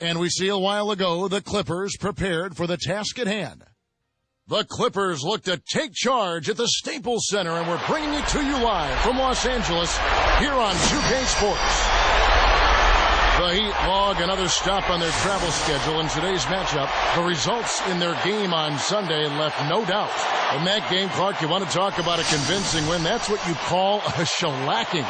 And we see a while ago the Clippers prepared for the task at hand. The Clippers look to take charge at the Staples Center, and we're bringing it to you live from Los Angeles here on 2K Sports. The Heat log another stop on their travel schedule in today's matchup. The results in their game on Sunday left no doubt. In that game, Clark, you want to talk about a convincing win. That's what you call a shellacking.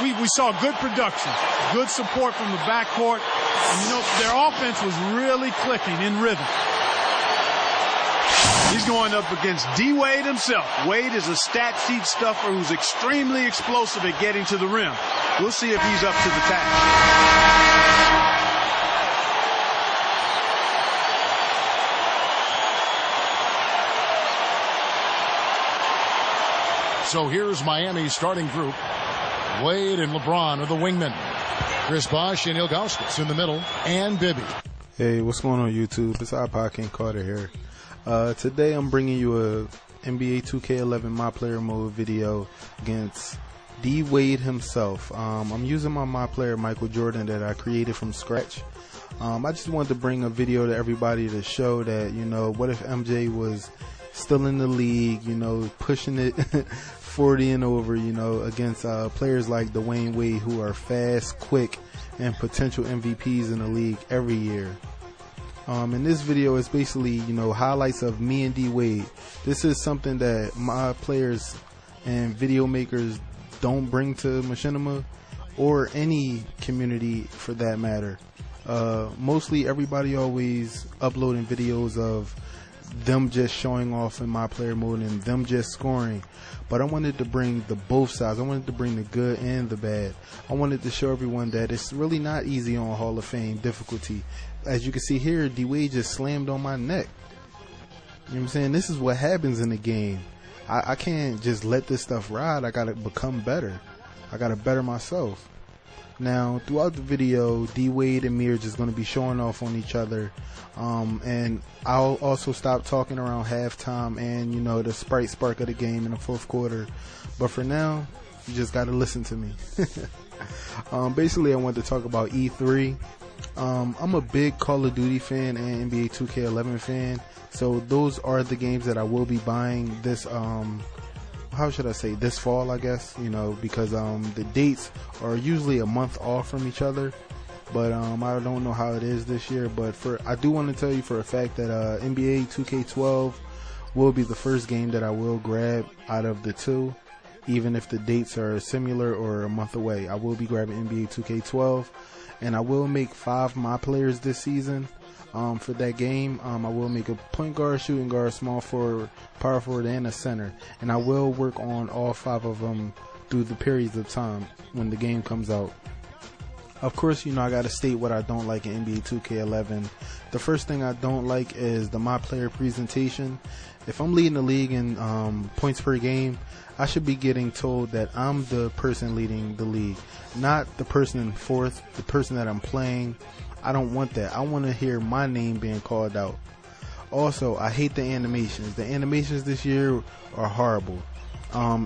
We saw good production, good support from the backcourt. And, you know, their offense was really clicking in rhythm. He's going up against D-Wade himself. Wade is a stat sheet stuffer who's extremely explosive at getting to the rim. We'll see if he's up to the task. So here's Miami's starting group. Wade and LeBron are the wingmen. Chris Bosh and Ilgauskas in the middle, and Bibby. Hey, what's going on YouTube? It's IpodKingCarter here. Today I'm bringing you a NBA 2K11 My Player Mode video against D-Wade himself. I'm using my My Player Michael Jordan that I created from scratch. I just wanted to bring a video to everybody to show that, you know, what if MJ was still in the league, you know, pushing it 40 and over, you know, against players like Dwayne Wade, who are fast, quick, and potential MVPs in the league every year. And this video is basically, you know, highlights of me and D-Wade. This is something that my players and video makers don't bring to Machinima, or any community for that matter. Mostly everybody always uploading videos of them just showing off in My Player Mode and them just scoring. But I wanted to bring the both sides. I wanted to bring the good and the bad. I wanted to show everyone that it's really not easy on Hall of Fame difficulty. As you can see here, D-Wade just slammed on my neck. You know what I'm saying? This is what happens in the game. I can't just let this stuff ride. I gotta become better. I gotta better myself. Now, throughout the video, D-Wade and me are just going to be showing off on each other. And I'll also stop talking around halftime and, you know, the spark of the game in the fourth quarter. But for now, you just got to listen to me. Basically, I want to talk about E3. I'm a big Call of Duty fan and NBA 2K11 fan. So those are the games that I will be buying this how should I say, this fall, I guess, you know, because the dates are usually a month off from each other. But I don't know how it is this year. But I do want to tell you for a fact that NBA 2K12 will be the first game that I will grab out of the two, even if the dates are similar or a month away. I will be grabbing NBA 2K12, and I will make 5 my players this season. For that game, I will make a point guard, shooting guard, small forward, power forward, and a center. And I will work on all 5 of them through the periods of time when the game comes out. Of course, you know, I got to state what I don't like in NBA 2K11. The first thing I don't like is the my player presentation. If I'm leading the league in points per game, I should be getting told that I'm the person leading the league, not the person in fourth, the person that I'm playing. I don't want that. I want to hear my name being called out. Also, I hate the animations. The animations this year are horrible.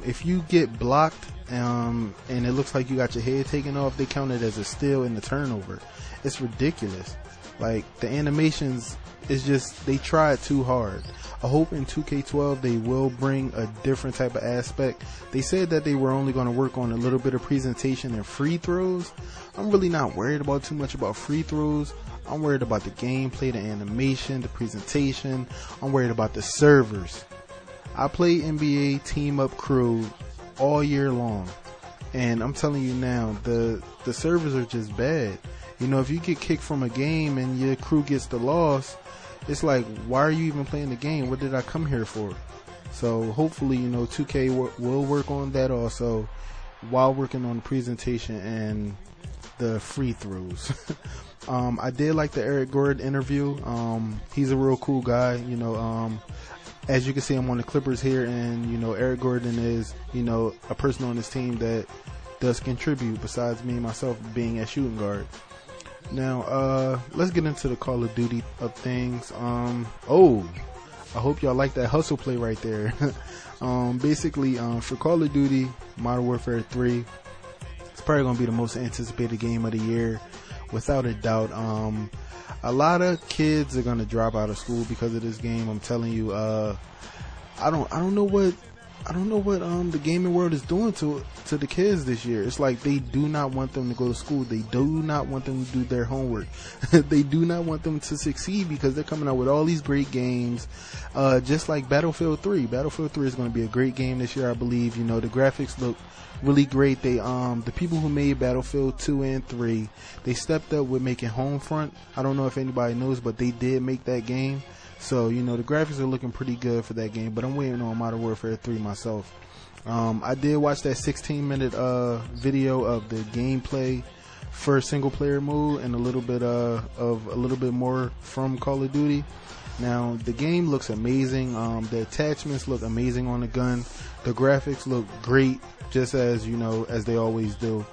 If you get blocked and it looks like you got your head taken off, they count it as a steal in the turnover. It's ridiculous. Like, the animations is just, they try too hard. I hope in 2K12 they will bring a different type of aspect. They said that they were only going to work on a little bit of presentation and free throws. I'm really not worried about too much about free throws. I'm worried about the gameplay, the animation, the presentation. I'm worried about the servers. I play NBA Team Up Crew all year long, and I'm telling you now, the servers are just bad. You know, if you get kicked from a game and your crew gets the loss, it's like, why are you even playing the game? What did I come here for? So hopefully, you know, 2K will work on that also, while working on the presentation and the free throws. I did like the Eric Gordon interview. He's a real cool guy. You know, as you can see, I'm on the Clippers here, and, you know, Eric Gordon is, you know, a person on this team that does contribute besides me and myself being a shooting guard. Now, let's get into the Call of Duty of things. Oh, I hope y'all like that hustle play right there. Basically, for Call of Duty Modern Warfare 3, it's probably going to be the most anticipated game of the year. without a doubt. A lot of kids are gonna drop out of school because of this game. I'm telling you. I don't know what the gaming world is doing to the kids this year. It's like they do not want them to go to school. They do not want them to do their homework. They do not want them to succeed because they're coming out with all these great games. Just like Battlefield 3. Battlefield 3 is going to be a great game this year, I believe. You know, the graphics look really great. They the people who made Battlefield 2 and 3, they stepped up with making Homefront. I don't know if anybody knows, but they did make that game. So, you know, the graphics are looking pretty good for that game, but I'm waiting on Modern Warfare 3 myself. I did watch that 16-minute video of the gameplay for single player mode and a little bit more from Call of Duty. Now, the game looks amazing. The attachments look amazing on the gun. The graphics look great, just as, you know, as they always do.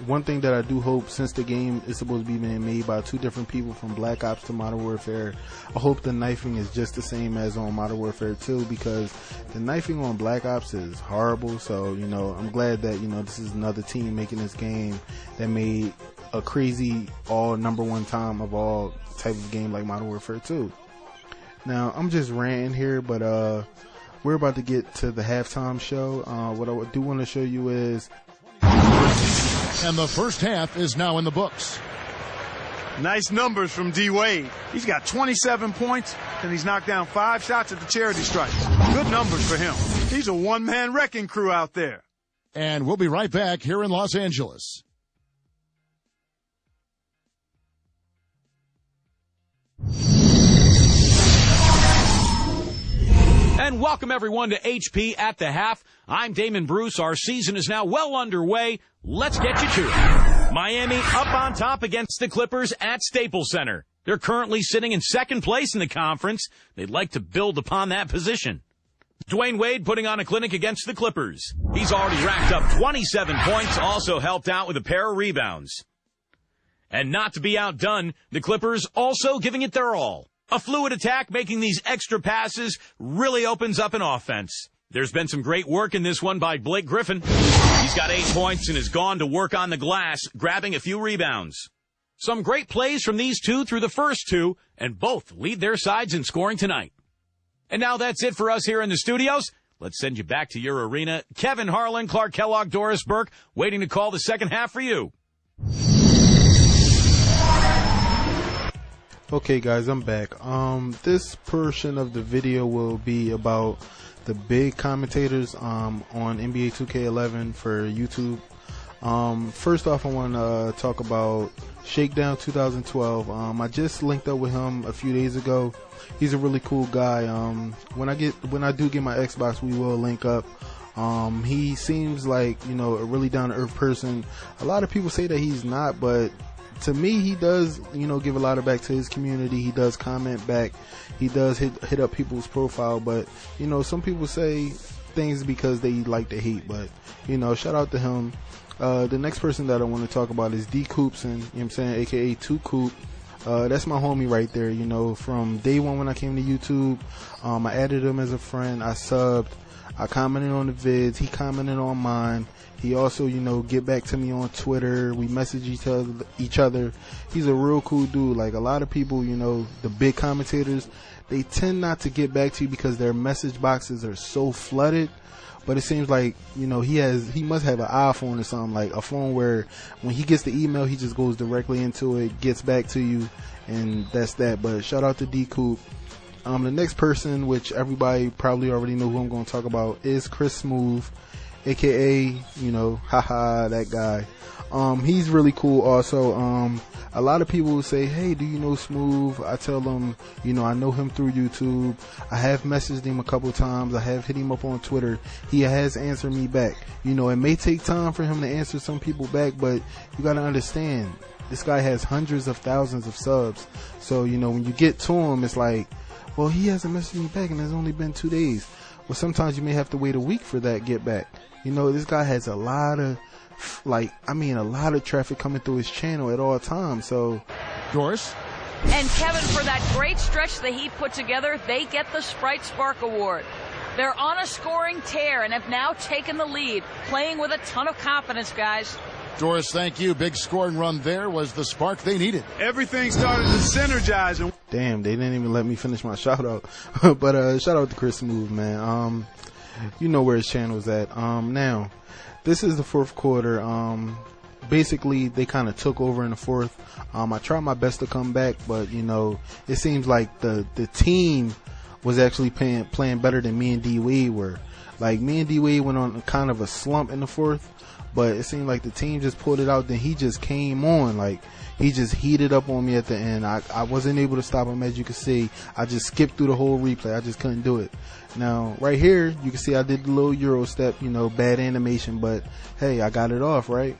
One thing that I do hope, since the game is supposed to be being made by two different people from Black Ops to Modern Warfare, I hope the knifing is just the same as on Modern Warfare 2, because the knifing on Black Ops is horrible. So, you know, I'm glad that, you know, this is another team making this game that made a crazy all #1 time of all type of game like Modern Warfare 2. Now, I'm just ranting here, but we're about to get to the halftime show. What I do want to show you is, and the first half is now in the books. Nice numbers from D. Wade. He's got 27 points, and he's knocked down 5 shots at the charity stripe. Good numbers for him. He's a one-man wrecking crew out there. And we'll be right back here in Los Angeles. And welcome, everyone, to HP at the Half. I'm Damon Bruce. Our season is now well underway. Let's get you to it. Miami up on top against the Clippers at Staples Center. They're currently sitting in second place in the conference. They'd like to build upon that position. Dwayne Wade putting on a clinic against the Clippers. He's already racked up 27 points, also helped out with a pair of rebounds. And not to be outdone, the Clippers also giving it their all. A fluid attack, making these extra passes, really opens up an offense. There's been some great work in this one by Blake Griffin. He's got 8 points and has gone to work on the glass, grabbing a few rebounds. Some great plays from these two through the first two, and both lead their sides in scoring tonight. And now that's it for us here in the studios. Let's send you back to your arena. Kevin Harlan, Clark Kellogg, Doris Burke, waiting to call the second half for you. okay guys, I'm back. This portion of the video will be about the big commentators on NBA 2K11 for YouTube. First off, I want to talk about Shakedown 2012. I just linked up with him a few days ago. He's a really cool guy. When I do get my Xbox, we will link up. He seems like, you know, a really down to earth person. A lot of people say that he's not, but to me, he does, you know, give a lot of back to his community. He does comment back. He does hit up people's profile, but, you know, some people say things because they like to hate, but, you know, shout out to him. The next person that I want to talk about is D. Coopson, you know what I'm saying, aka 2 Coop. That's my homie right there, you know, from day one when I came to YouTube. I added him as a friend. I subbed. I commented on the vids. He commented on mine. He also, you know, get back to me on Twitter. We message each other. He's a real cool dude. Like, a lot of people, you know, the big commentators, they tend not to get back to you because their message boxes are so flooded. But it seems like, you know, he must have an iPhone or something, like a phone where when he gets the email, he just goes directly into it, gets back to you, and that's that. But shout out to D. Coop. The next person, which everybody probably already know who I'm going to talk about, is Chris Smooth, aka, you know, haha, that guy. He's really cool also. A lot of people will say, hey, do you know Smooth? I tell them, you know, I know him through YouTube. I have messaged him a couple times. I have hit him up on Twitter. He has answered me back. You know, it may take time for him to answer some people back, but you got to understand, this guy has hundreds of thousands of subs. So, you know, when you get to him, it's like, well, he hasn't messaged me back and it's only been 2 days. Well, sometimes you may have to wait a week for that get back. You know, this guy has a lot of, a lot of traffic coming through his channel at all times. So, Doris? And Kevin, for that great stretch the Heat put together, they get the Sprite Spark Award. They're on a scoring tear and have now taken the lead, playing with a ton of confidence, guys. Doris, thank you. Big scoring run there was the spark they needed. Everything started to synergize. And Damn, they didn't even let me finish my shout out. But shout out to Chris Smooth, man. You know where his channel is at. Now, this is the fourth quarter. Basically, they kind of took over in the fourth. I tried my best to come back, but you know, it seems like the team was actually playing better than me and D Wade were. Like, me and D Wade went on kind of a slump in the fourth, but it seemed like the team just pulled it out. Then he just came on, like he just heated up on me at the end. I wasn't able to stop him, as you can see. I just skipped through the whole replay. I just couldn't do it. Now, right here, you can see I did the little Euro step, you know, bad animation, but hey, I got it off, right?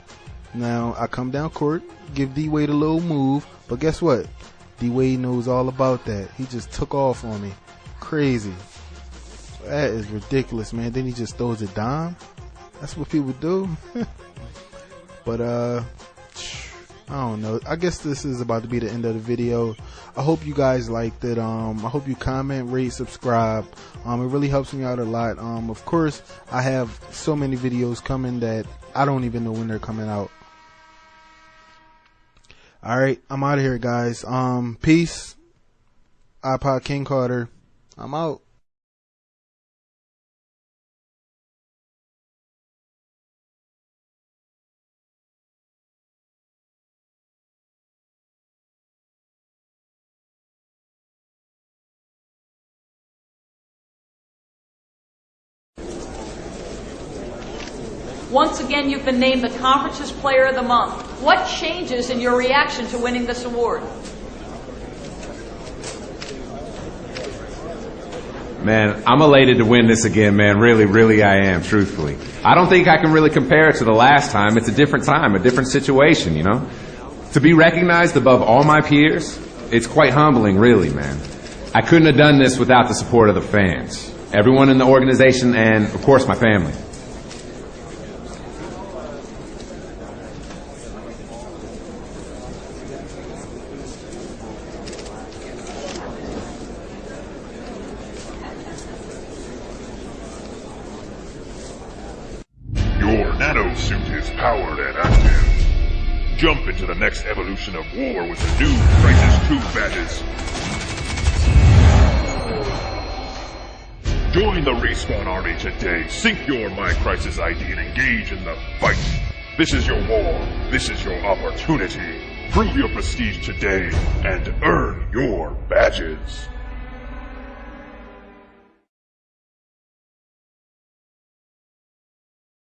Now, I come down court, give D-Wade a little move, but guess what? D-Wade knows all about that. He just took off on me. Crazy. That is ridiculous, man. Then he just throws a dime. That's what people do. But, I don't know. I guess this is about to be the end of the video. I hope you guys liked it. I hope you comment, rate, subscribe. It really helps me out a lot. Of course, I have so many videos coming that I don't even know when they're coming out. Alright, I'm out of here, guys. Peace. IpodKingCarter. I'm out. Once again, you've been named the conference's player of the month. What changes in your reaction to winning this award? Man, I'm elated to win this again, man. Really, really I am, truthfully. I don't think I can really compare it to the last time. It's a different time, a different situation, you know? To be recognized above all my peers, it's quite humbling, really, man. I couldn't have done this without the support of the fans, everyone in the organization, and, of course, my family. Your nanosuit is powered and active. Jump into the next evolution of war with the new Crisis 2 badges. Join the Respawn Army today. Sync your My Crisis ID and engage in the fight. This is your war. This is your opportunity. Prove your prestige today and earn your badges.